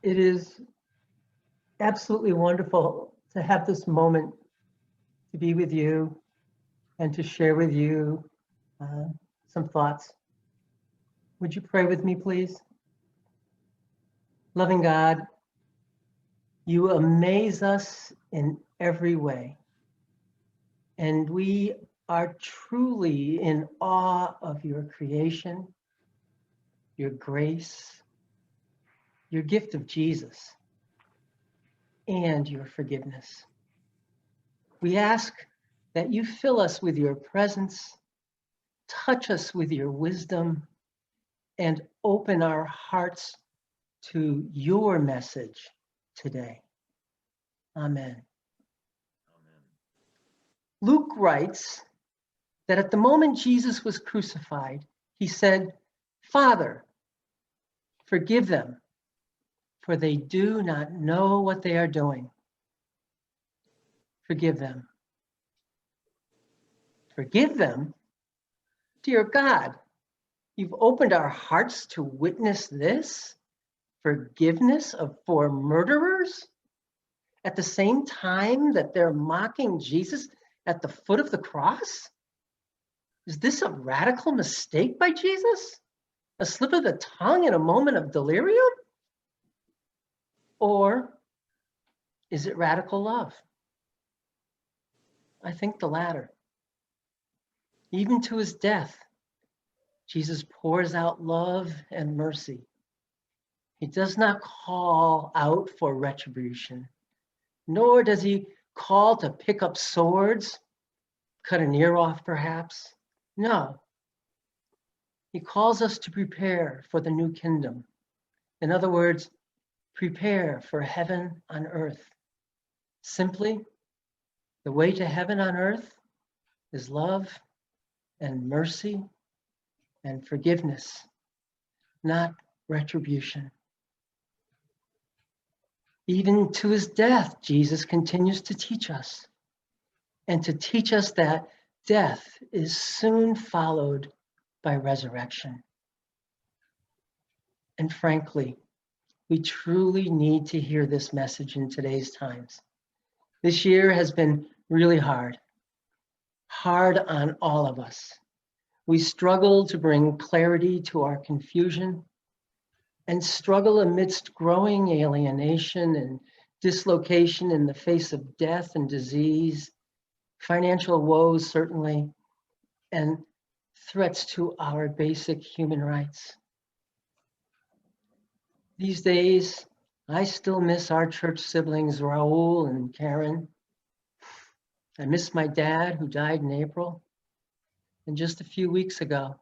It is absolutely wonderful to have this moment to be with you and to share with you uh, some thoughts. Would you pray with me, please? Loving God, you amaze us in every way, and we are truly in awe of your creation, your grace, your gift of Jesus, and your forgiveness. We ask that you fill us with your presence, touch us with your wisdom, and open our hearts to your message today. Amen. Luke writes that at the moment Jesus was crucified, he said, "Father, forgive them, for they do not know what they are doing." Forgive them. Forgive them? Dear God, you've opened our hearts to witness this? Forgiveness for murderers? At the same time that they're mocking Jesus at the foot of the cross? Is this a radical mistake by Jesus? A slip of the tongue in a moment of delirium? Or is it radical love? I think the latter. Even to his death, Jesus pours out love and mercy. He does not call out for retribution, nor does he call to pick up swords, cut an ear off perhaps. No, he calls us to prepare for the new kingdom. In other words, prepare for heaven on earth. Simply, the way to heaven on earth is love and mercy and forgiveness, not retribution. Even to his death, Jesus continues to teach us, and to teach us that death is soon followed by resurrection. And frankly, we truly need to hear this message in today's times. This year has been really hard on all of us. We struggle to bring clarity to our confusion and struggle amidst growing alienation and dislocation in the face of death and disease, financial woes certainly, and threats to our basic human rights. These days, I still miss our church siblings, Raul and Karen. I miss my dad, who died in April. And just a few weeks ago,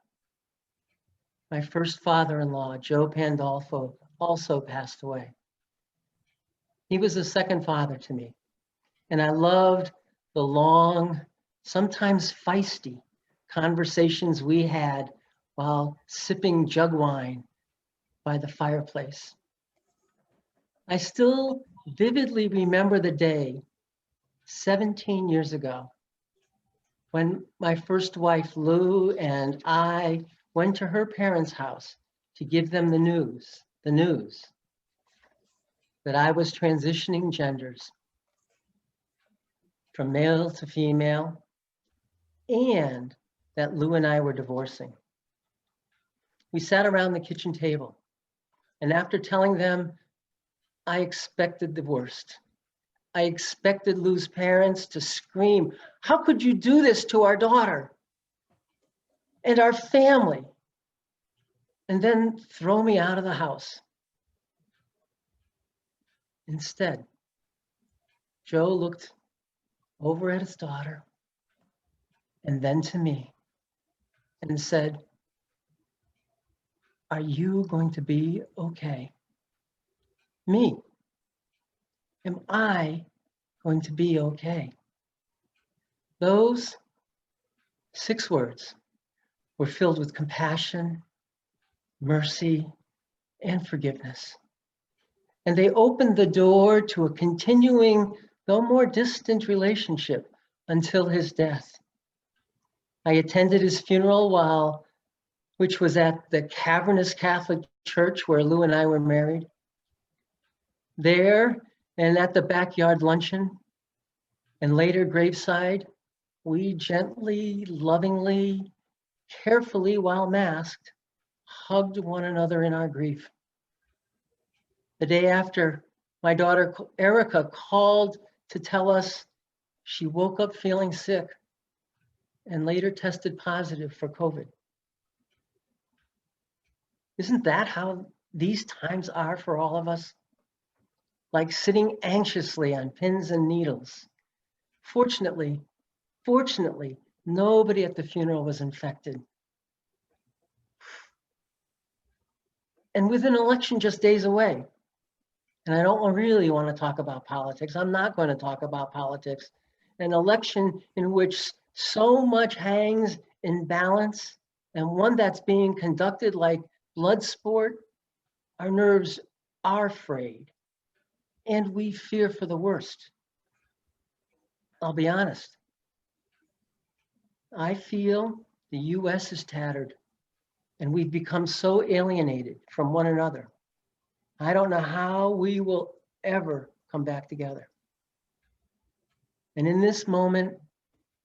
my first father-in-law, Joe Pandolfo, also passed away. He was a second father to me, and I loved the long, sometimes feisty conversations we had while sipping jug wine by the fireplace. I still vividly remember the day 17 years ago when my first wife, Lou, and I went to her parents' house to give them the news that I was transitioning genders from male to female, and that Lou and I were divorcing. We sat around the kitchen table, and after telling them, I expected the worst. I expected Lou's parents to scream, "How could you do this to our daughter and our family?" and then throw me out of the house. Instead, Joe looked over at his daughter and then to me and said, "Are you going to be okay?" Me. Am I going to be okay? Those 6 words were filled with compassion, mercy, and forgiveness. And they opened the door to a continuing, though more distant relationship until his death. I attended his funeral which was at the cavernous Catholic church where Lou and I were married. There and at the backyard luncheon and later graveside, we gently, lovingly, carefully, while masked, hugged one another in our grief. The day after, my daughter Erica called to tell us she woke up feeling sick and later tested positive for COVID. Isn't that how these times are for all of us? Like sitting anxiously on pins and needles. Fortunately, nobody at the funeral was infected. And with an election just days away, and I don't really want to talk about politics, I'm not going to talk about politics, an election in which so much hangs in balance and one that's being conducted like blood sport, our nerves are frayed and we fear for the worst. I'll be honest. I feel the US is tattered and we've become so alienated from one another. I don't know how we will ever come back together. And in this moment,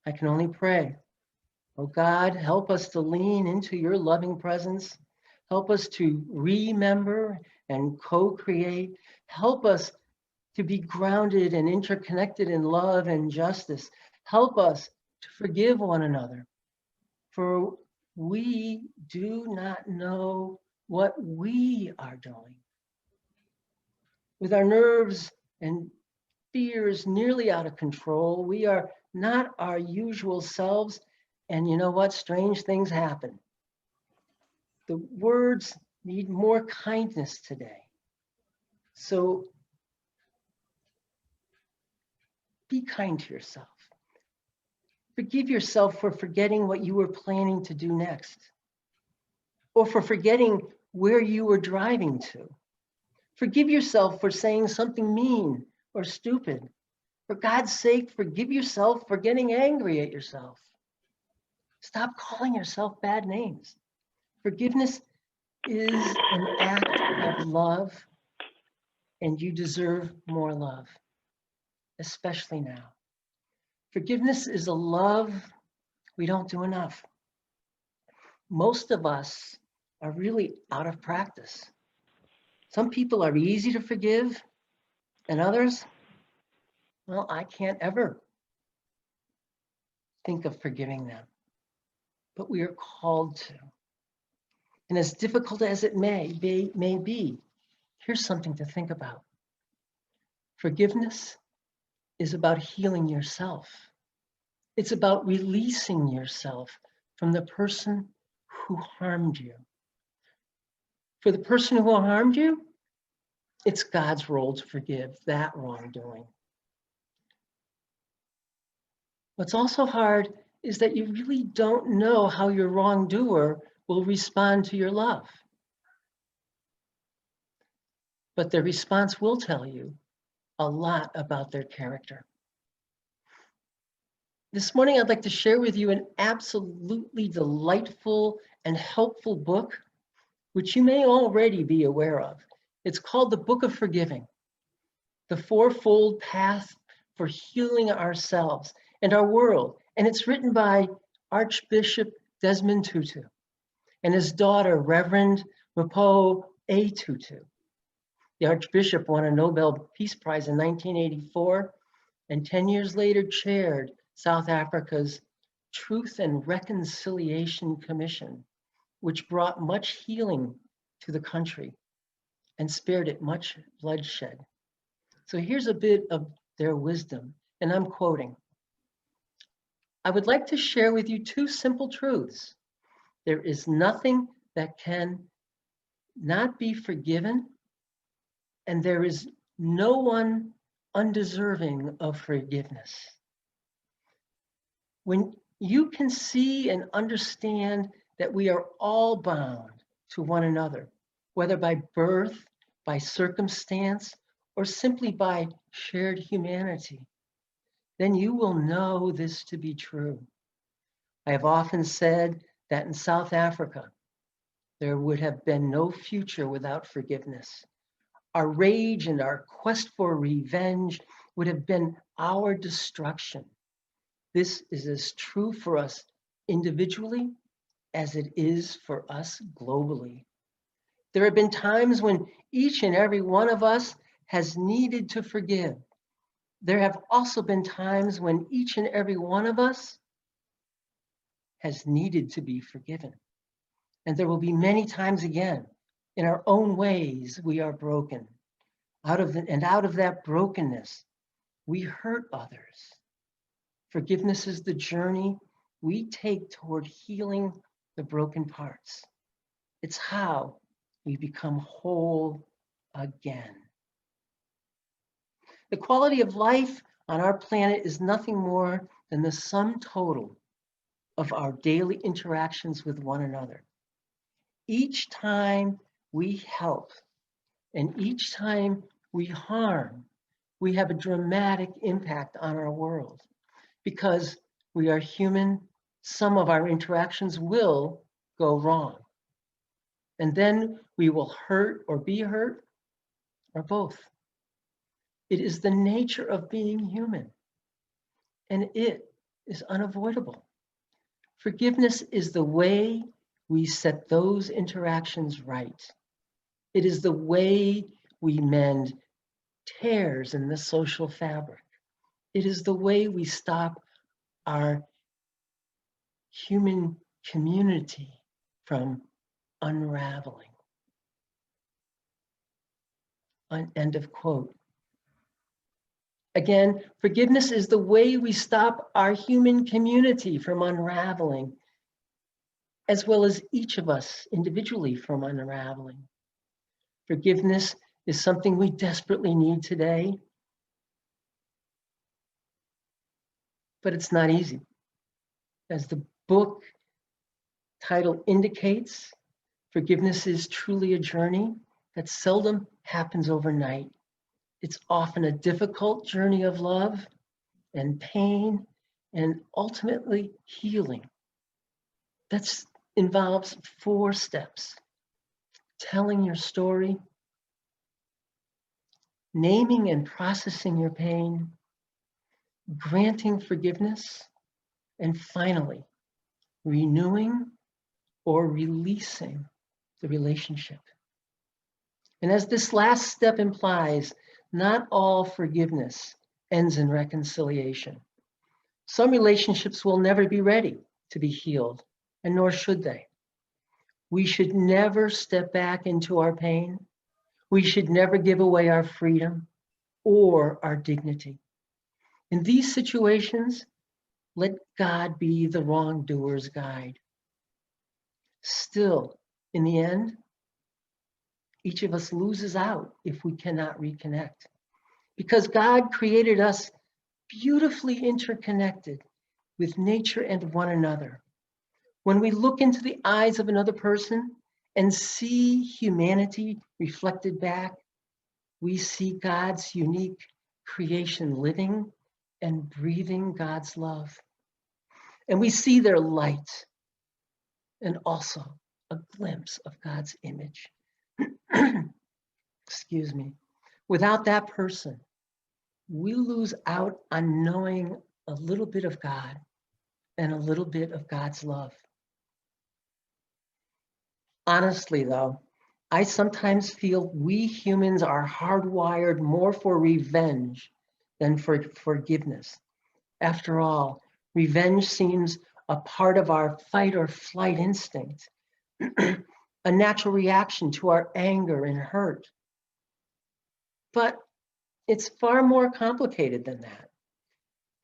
I can only pray, oh God, help us to lean into your loving presence. Help us to remember and co-create. Help us to be grounded and interconnected in love and justice. Help us to forgive one another, for we do not know what we are doing. With our nerves and fears nearly out of control, we are not our usual selves, and you know what? Strange things happen. The words need more kindness today. So be kind to yourself. Forgive yourself for forgetting what you were planning to do next, or for forgetting where you were driving to. Forgive yourself for saying something mean or stupid. For God's sake, forgive yourself for getting angry at yourself. Stop calling yourself bad names. Forgiveness is an act of love, and you deserve more love, especially now. Forgiveness is a love we don't do enough. Most of us are really out of practice. Some people are easy to forgive, and others, well, I can't ever think of forgiving them. But we are called to. And as difficult as it may be, here's something to think about. Forgiveness is about healing yourself. It's about releasing yourself from the person who harmed you. For the person who harmed you, it's God's role to forgive that wrongdoing. What's also hard is that you really don't know how your wrongdoer will respond to your love. But their response will tell you a lot about their character. This morning, I'd like to share with you an absolutely delightful and helpful book, which you may already be aware of. It's called The Book of Forgiving, The Fourfold Path for Healing Ourselves and Our World. And it's written by Archbishop Desmond Tutu and his daughter, Reverend Mapo A. Tutu. The Archbishop won a Nobel Peace Prize in 1984 and 10 years later chaired South Africa's Truth and Reconciliation Commission, which brought much healing to the country and spared it much bloodshed. So here's a bit of their wisdom, and I'm quoting. I would like to share with you two simple truths. There is nothing that can not be forgiven, and there is no one undeserving of forgiveness. When you can see and understand that we are all bound to one another, whether by birth, by circumstance, or simply by shared humanity, then you will know this to be true. I have often said that in South Africa, there would have been no future without forgiveness. Our rage and our quest for revenge would have been our destruction. This is as true for us individually as it is for us globally. There have been times when each and every one of us has needed to forgive. There have also been times when each and every one of us has needed to be forgiven. And there will be many times again, in our own ways, we are broken. Out of that brokenness, we hurt others. Forgiveness is the journey we take toward healing the broken parts. It's how we become whole again. The quality of life on our planet is nothing more than the sum total of our daily interactions with one another. Each time we help and each time we harm, we have a dramatic impact on our world. Because we are human, some of our interactions will go wrong. And then we will hurt or be hurt, or both. It is the nature of being human, and it is unavoidable. Forgiveness is the way we set those interactions right. It is the way we mend tears in the social fabric. It is the way we stop our human community from unraveling. End of quote. Again, forgiveness is the way we stop our human community from unraveling, as well as each of us individually from unraveling. Forgiveness is something we desperately need today, but it's not easy. As the book title indicates, forgiveness is truly a journey that seldom happens overnight. It's often a difficult journey of love and pain and ultimately healing. That involves 4 steps: telling your story, naming and processing your pain, granting forgiveness, and finally, renewing or releasing the relationship. And as this last step implies, not all forgiveness ends in reconciliation. Some relationships will never be ready to be healed, and nor should they. We should never step back into our pain. We should never give away our freedom or our dignity. In these situations, let God be the wrongdoer's guide. Still, in the end, each of us loses out if we cannot reconnect. Because God created us beautifully interconnected with nature and one another. When we look into the eyes of another person and see humanity reflected back, we see God's unique creation living and breathing God's love. And we see their light and also a glimpse of God's image. Excuse me. Without that person, we lose out on knowing a little bit of God and a little bit of God's love. Honestly, though, I sometimes feel we humans are hardwired more for revenge than for forgiveness. After all, revenge seems a part of our fight or flight instinct, a natural reaction to our anger and hurt. But it's far more complicated than that.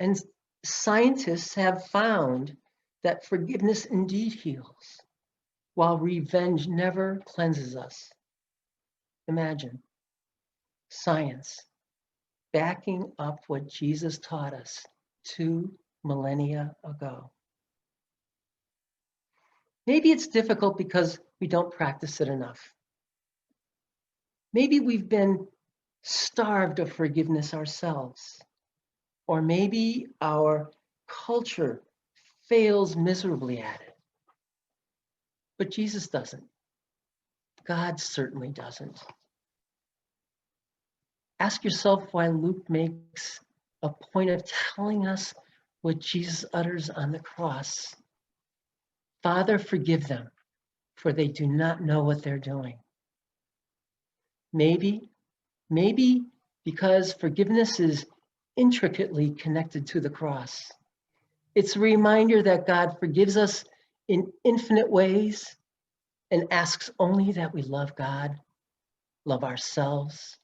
And scientists have found that forgiveness indeed heals, while revenge never cleanses us. Imagine science backing up what Jesus taught us 2 millennia ago. Maybe it's difficult because we don't practice it enough. Maybe we've been starved of forgiveness ourselves. Or maybe our culture fails miserably at it. But Jesus doesn't. God certainly doesn't. Ask yourself why Luke makes a point of telling us what Jesus utters on the cross. Father, forgive them, for they do not know what they're doing. Maybe because forgiveness is intricately connected to the cross. It's a reminder that God forgives us in infinite ways and asks only that we love God, love ourselves,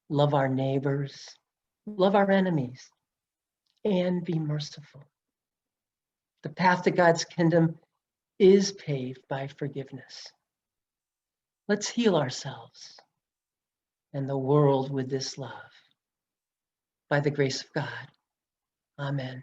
love our neighbors, love our enemies, and be merciful. The path to God's kingdom is paved by forgiveness. Let's heal ourselves and the world with this love. By the grace of God. Amen.